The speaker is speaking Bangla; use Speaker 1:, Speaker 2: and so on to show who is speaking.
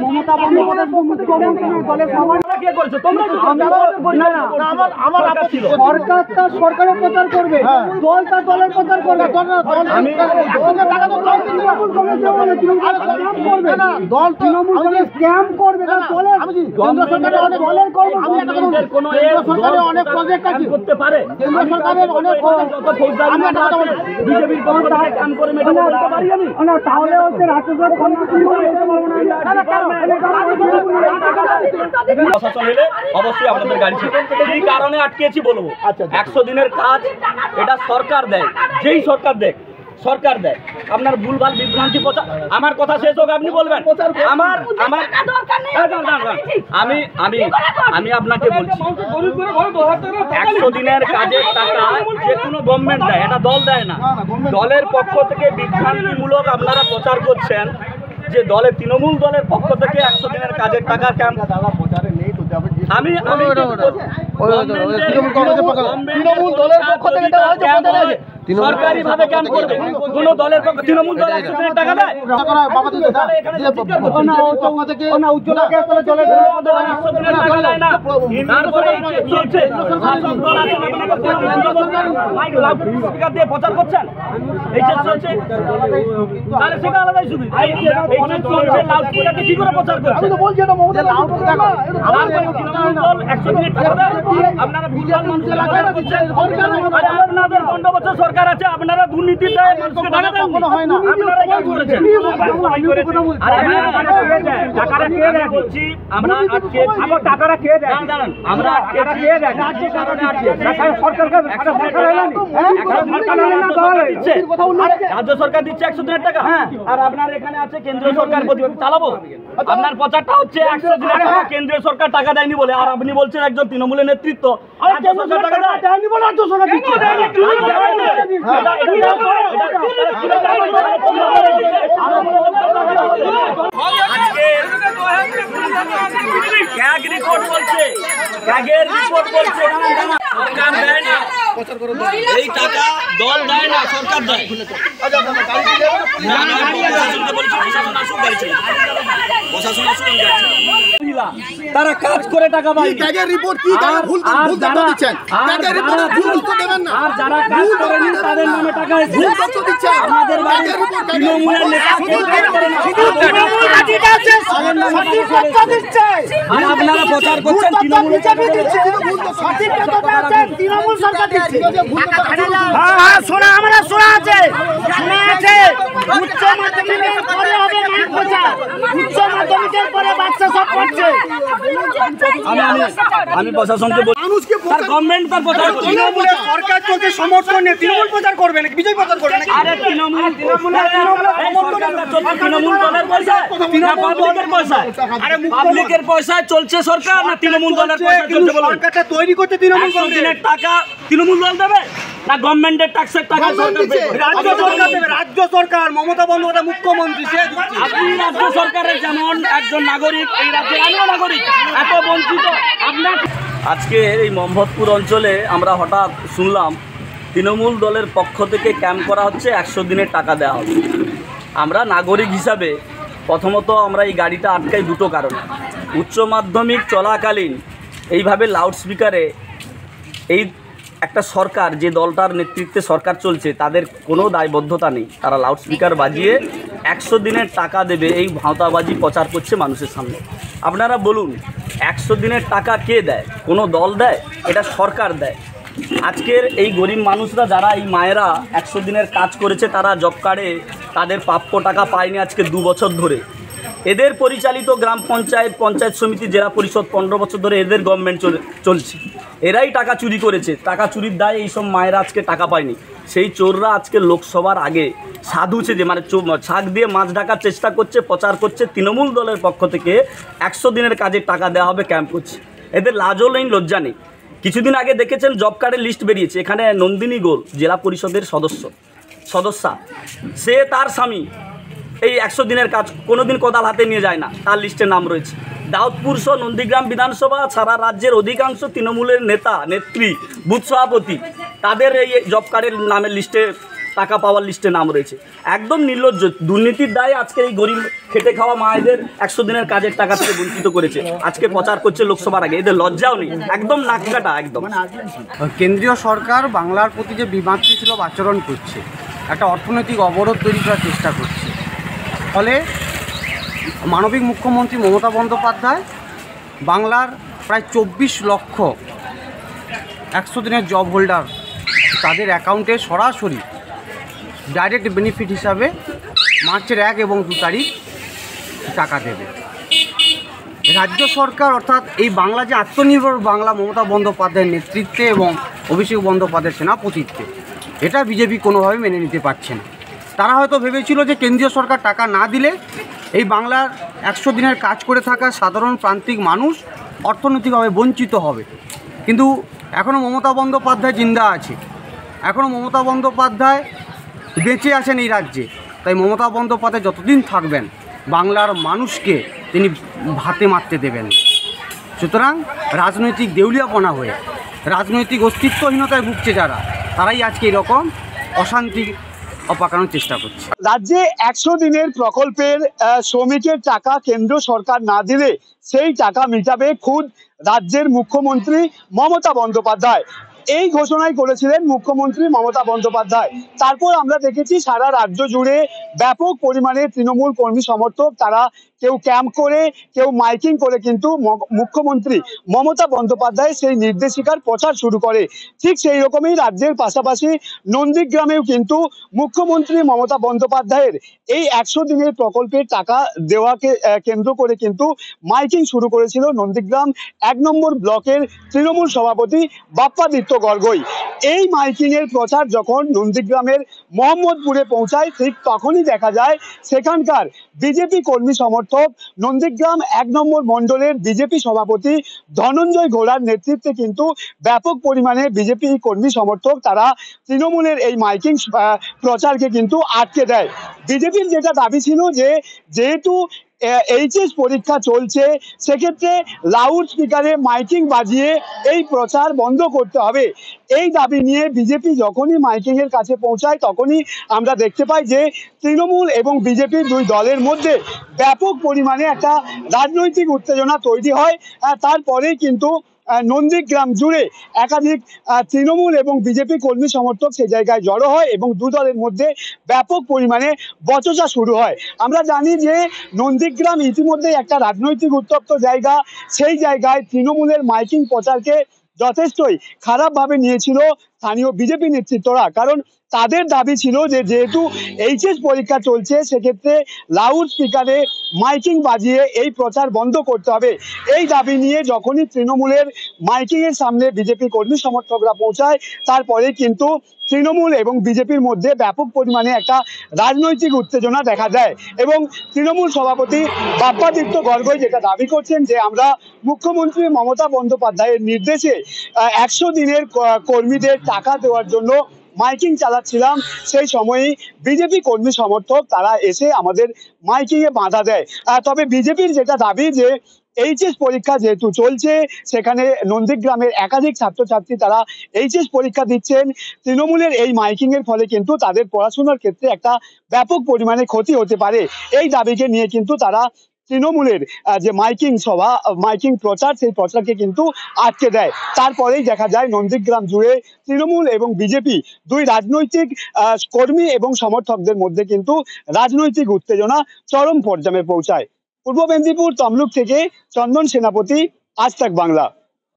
Speaker 1: মমতা বন্দ্যোপাধ্যায় সরকার তার সরকারের প্রচার করবে, দল তার দলের প্রচার করবে। দল তৃণমূল দলের স্ক্যাম করবে না, দলের সরকারের অনেক প্রজেক্ট আছে করতে পারে, কেন্দ্র সরকারের অনেক বিজেপির কাম করে না, তাহলে হচ্ছে রাজ্য সরকার
Speaker 2: প্রশাসন এলে অবশ্যই আপনাদের গাড়ি ছিল। এই কারণে আটকেছি বলবো, 100 দিনের কাজ এটা সরকার দেয়, যেই সরকার দেয় সরকার দেয়। আপনার ভুলভাল বিভ্রান্তি প্রচার, আমার কথা শেষ হোক আপনি বলবেন। আমার আমার আমি আমি আমি আপনাকে বলছি 100 দিনের কাজের টাকা যে কোনো গভর্নমেন্ট দেয়, এটা দল দেয় না। দলের পক্ষ থেকে বিভ্রান্তিমূলক আপনারা প্রচার করছেন যে দলের তৃণমূল দলের পক্ষ থেকে 100 দিনের কাজের টাকা ক্যাম্প। আমি সরকারি ভাবে ক্যাম্প করবে, কোন দলের পক্ষ তৃণমূল দল 100 দিনের টাকা দেয়? প্রচার করছেন সেটা আলাদাই শুধু কি করে প্রচার করছেন? আপনারা ভুলভাল মানুষের টাকা দিচ্ছেন। আপনাদের 15 বছর সরকার আছে, আপনারা দুর্নীতির দায়ে মানুষকে টাকা দেন, আপনারা কি করেছেন? বলছি আমরা আজকে টাকাটা কে দেয়? দাঁড়ান, আমরা রাজ্য কারণে আছে, রাজ্য সরকার দিচ্ছে 100 দিনের টাকা, আর আপনার এখানে আছে কেন্দ্রীয় সরকার চালাবো। আপনার প্রচারটা হচ্ছে 100 দিনের টাকা কেন্দ্রীয় সরকার টাকা দেয়নি বলে, আর আপনি বলছেন একজন তৃণমূলের নেতৃত্ব রাজ্য সরকার টাকা দেয়নি বলে রাজ্য সরকার দিচ্ছে। ক্যাগ রিপোর্ট বলছে, ক্যাগের রিপোর্ট বলছে সরকার দেয় না, এই টাকা দল দেয় না, সরকার দেয়। তারা কাজ করে টাকা পায়,
Speaker 1: ক্যাগের রিপোর্ট কি তারা ভুল ভুল তথ্য দিচ্ছেন, ক্যাগের রিপোর্ট ভুল তথ্য দেবেন না,
Speaker 2: আর যারা কাজ করেনি তাদের নামে টাকা
Speaker 1: ভুল তথ্য দিচ্ছেন।
Speaker 2: আমাদের বাড়ির তৃণমূলের নেতা আর আপনারা প্রচার করছেন তৃণমূল
Speaker 1: সরকার দিচ্ছে।
Speaker 3: হ্যাঁ শোনা, আমরা শোনা আছে, শোনা আছে। উচ্চ মাধ্যমিকের পরে হবে মাঠ প্রচার, উচ্চ মাধ্যমিকের পরে বাচ্চা সব পড়ছে।
Speaker 2: আমি প্রশাসনকে বলি তার গভর্নমেন্ট তার প্রচার করছে,
Speaker 1: তৃণমূলের সরকার চলছে, সমর্থন নিয়ে তৃণমূল প্রচার করবে নাকি বিজেপি প্রচার করবে নাকি?
Speaker 2: আরে তৃণমূল দলের পয়সায় না পাবলিকের পয়সায়? আরে পাবলিকের পয়সায় চলছে সরকার না তৃণমূল দলের পয়সায় চলছে? বলুন,
Speaker 1: সরকারটা তৈরি করতে তৃণমূল
Speaker 2: 100 দিনের টাকা তৃণমূল দল দেবে না গভর্নমেন্টের ট্যাক্সের টাকা সরকার দেবে?
Speaker 1: রাজ্য সরকার দেবে, রাজ্য সরকার, মমতা বন্দ্যোপাধ্যায় মুখ্যমন্ত্রী, সে দিচ্ছে।
Speaker 2: আপনি রাজ্য সরকারের যেমন একজন নাগরিক, এই রাজ্যের আমিও নাগরিক, এত বঞ্চিত আপনার। আজকে এই মোহাম্মদপুর অঞ্চলে আমরা হঠাৎ শুনলাম তৃণমূল দলের পক্ষ থেকে ক্যাম্প করা হচ্ছে, 100 দিনের টাকা দেওয়া হবে। আমরা নাগরিক হিসাবে প্রথমত আমরা এই গাড়িটা আটকাই দুটো কারণে। উচ্চ মাধ্যমিক চলাকালীন এইভাবে লাউডস্পিকারে এই একটা সরকার, যে দলটার নেতৃত্বে সরকার চলছে, তাদের কোনো দায়বদ্ধতা নেই, তারা লাউডস্পিকার বাজিয়ে 100 দিনের টাকা দেবে এই ভাঁওতাবাজি প্রচার করছে মানুষের সামনে। আপনারা বলুন 100 দিনের টাকা কে দেয়? কোনো দল দেয়? এটা সরকার দেয়। আজকের এই গরিব মানুষরা যারা এই মায়েরা 100 দিনের কাজ করেছে, তারা জব কার্ডে তাদের প্রাপ্য টাকা পায়নি আজকে 2 বছর ধরে। এদের পরিচালিত গ্রাম পঞ্চায়েত, পঞ্চায়েত সমিতি, জেলা পরিষদ 15 বছর ধরে এদের গভর্নমেন্ট চলছে। এরাই টাকা চুরি করেছে, টাকা চুরির দায়ে এইসব মায়েরা আজকে টাকা পায়নি। সেই চোররা আজকে লোকসভার আগে সাধুছে, যে মানে ছাক দিয়ে মাছ ঢাকার চেষ্টা করছে, প্রচার করছে তৃণমূল দলের পক্ষ থেকে 100 দিনের কাজের টাকা দেওয়া হবে, ক্যাম্প করছে। এদের লাজও নেই, লজ্জা নেই। কিছুদিন আগে দেখেছেন জব কার্ডের লিস্ট বেরিয়েছে, এখানে নন্দিনী গোল জেলা পরিষদের সদস্যা, সে তার স্বামী এই 100 দিনের কাজ কোনোদিন কোদাল হাতে নিয়ে যায় না, তার লিস্টে নাম রয়েছে। দাউদপুর সহ নন্দীগ্রাম বিধানসভা সারা রাজ্যের অধিকাংশ তৃণমূলের নেতা নেত্রী বুথ সভাপতি তাদের এই জব কার্ডের নামের লিস্টে টাকা পাওয়ার লিস্টে নাম রয়েছে। একদম নির্লজ্জ, দুর্নীতির দায়ে আজকে এই গরিব খেটে খাওয়া মায়েদের 100 দিনের কাজের টাকা থেকে বঞ্চিত করেছে। আজকে প্রচার করছে লোকসভার আগে, এদের লজ্জাও নেই, একদম নাক কাটা। একদম
Speaker 4: কেন্দ্রীয় সরকার বাংলার প্রতি যে বিমাতৃসুলভ আচরণ করছে, একটা অর্থনৈতিক অবরোধ তৈরি করার চেষ্টা করছে। ফলে মানবিক মুখ্যমন্ত্রী মমতা বন্দ্যোপাধ্যায় বাংলার প্রায় 24 লক্ষ 100 দিনের জব হোল্ডার তাদের অ্যাকাউন্টে সরাসরি ডাইরেক্ট বেনিফিট হিসাবে মার্চের 1 এবং 2 তারিখ টাকা দেবে। রাজ্য সরকার অর্থাৎ এই বাংলা যে আত্মনির্ভর বাংলা মমতা বন্দ্যোপাধ্যায়ের নেতৃত্বে এবং অভিষেক বন্দ্যোপাধ্যায়ের সেনাপতিত্বে, এটা বিজেপি কোনোভাবে মেনে নিতে পারছে না। তারা হয়তো ভেবেছিল যে কেন্দ্রীয় সরকার টাকা না দিলে এই বাংলার 100 দিনের কাজ করে থাকা সাধারণ প্রান্তিক মানুষ অর্থনৈতিকভাবে বঞ্চিত হবে। কিন্তু এখনও মমতা বন্দ্যোপাধ্যায় জিন্দা আছে, এখনও মমতা বন্দ্যোপাধ্যায় বেঁচে আছেন এই রাজ্যে। তাই মমতা বন্দ্যোপাধ্যায় যতদিন থাকবেন বাংলার মানুষকে তিনি ভাতে মারতে দেবেন। সুতরাং রাজনৈতিক দেউলিয়াপনা হয়ে রাজনৈতিক অস্তিত্বহীনতায় ভুগছে যারা, তারাই আজকে এরকম অশান্তি পাকানোর চেষ্টা করছে।
Speaker 5: রাজ্যে 100 দিনের প্রকল্পের শ্রমিকের টাকা কেন্দ্র সরকার না দিলে সেই টাকা মিটাবে খুদ রাজ্যের মুখ্যমন্ত্রী মমতা বন্দ্যোপাধ্যায়। এই ঘোষণাই করেছিলেন মুখ্যমন্ত্রী মমতা বন্দ্যোপাধ্যায়। তারপর আমরা দেখেছি সারা রাজ্য জুড়ে ব্যাপক পরিমাণে তৃণমূল কর্মী সমর্থক তারা কেউ ক্যাম্প করে, কেউ মাইকিং করে কিন্তু মুখ্যমন্ত্রী মমতা বন্দ্যোপাধ্যায় সেই নির্দেশিকার প্রচার শুরু করে। ঠিক সেই রকমই রাজ্যের পাশাপাশি নন্দীগ্রামেও কিন্তু মুখ্যমন্ত্রী মমতা বন্দ্যোপাধ্যায়ের এই 100 দিনের প্রকল্পের টাকা দেওয়াকে কেন্দ্র করে কিন্তু মাইকিং শুরু করেছিল নন্দীগ্রাম 1 নম্বর ব্লকের তৃণমূল সভাপতি বাপ্পাদিত্য গড়গই। এই মাইকিং এর প্রচার যখন নন্দীগ্রামের মোহাম্মদপুরে পৌঁছায়, ঠিক তখনই দেখা যায় সেখানকার বিজেপি কর্মী সমর্থক নন্দীগ্রাম 1 নম্বর মণ্ডলের বিজেপি সভাপতি ধনঞ্জয় ঘোড়ার নেতৃত্বে কিন্তু ব্যাপক পরিমাণে বিজেপি কর্মী সমর্থক তারা তৃণমূলের এই মাইকিং প্রচারকে কিন্তু আটকে দেয়। বিজেপির যেটা দাবি ছিল যে যেহেতু এইচএস পরীক্ষা চলছে, সেক্ষেত্রে লাউড স্পিকারে মাইকিং বাজিয়ে এই প্রচার বন্ধ করতে হবে। এই দাবি নিয়ে বিজেপি যখনই মাইকিং এর কাছে পৌঁছায় তখনই আমরা দেখতে পাই যে তৃণমূল এবং বিজেপির দুই দলের মধ্যে ব্যাপক পরিমাণে একটা রাজনৈতিক উত্তেজনা তৈরি হয়। তারপরেই কিন্তু নন্দীগ্রাম জুড়ে একাধিক তৃণমূল এবং বিজেপি কর্মী সমর্থক সেই জায়গায় জড়ো হয় এবং দু দলের মধ্যে ব্যাপক পরিমাণে বচসা শুরু হয়। আমরা জানি যে নন্দীগ্রাম ইতিমধ্যে একটা রাজনৈতিক উত্তপ্ত জায়গা, সেই জায়গায় তৃণমূলের মাইকিং প্রচারকে যথেষ্টই খারাপভাবে নিয়েছিল স্থানীয় বিজেপি নেতৃত্বরা। কারণ তাদের দাবি ছিল যে যেহেতু এইচএস পরীক্ষা চলছে, সেক্ষেত্রে লাউড স্পিকারে মাইকিং বাজিয়ে এই প্রচার বন্ধ করতে হবে। এই দাবি নিয়ে যখনই তৃণমূলের মাইকিং এর সামনে বিজেপি কর্মী সমর্থকরা পৌঁছায়, তারপরে কিন্তু তৃণমূল এবং বিজেপির মধ্যে ব্যাপক পরিমাণে একটা রাজনৈতিক উত্তেজনা দেখা যায় এবং তৃণমূল সভাপতি বাপ্পাদিত্য গড়গই যেটা দাবি করছেন যে আমরা মুখ্যমন্ত্রী মমতা বন্দ্যোপাধ্যায়ের নির্দেশে 100 দিনের কর্মীদের টাকা দেওয়ার জন্য মাইকিং চালাচ্ছিলাম, সেই সময়ই বিজেপি কর্মী সমর্থক তারা এসে আমাদের মাইকিং এ বাধা দেয়। তবে বিজেপির যেটা দাবি যে এইচএস পরীক্ষা যেহেতু চলছে, সেখানে নন্দীগ্রামের একাধিক ছাত্রছাত্রী তারা এইচএস পরীক্ষা দিচ্ছেন, তৃণমূলের এই মাইকিং এর ফলে কিন্তু তাদের পড়াশোনার ক্ষেত্রে একটা ব্যাপক পরিমাণে ক্ষতি হতে পারে। এই দাবিকে নিয়ে কিন্তু তারা তৃণমূলের যে মাইকিং প্রচার, সেই প্রচারকে কিন্তু আটকে দেয়। তারপরেই দেখা যায় নন্দীগ্রাম জুড়ে তৃণমূল এবং বিজেপি দুই রাজনৈতিক কর্মী এবং সমর্থকদের মধ্যে কিন্তু রাজনৈতিক উত্তেজনা চরম পর্যায়ে পৌঁছায়। পূর্ব মেদিনীপুর তমলুক থেকে চন্দন সেনাপতি, আজ তাক বাংলা।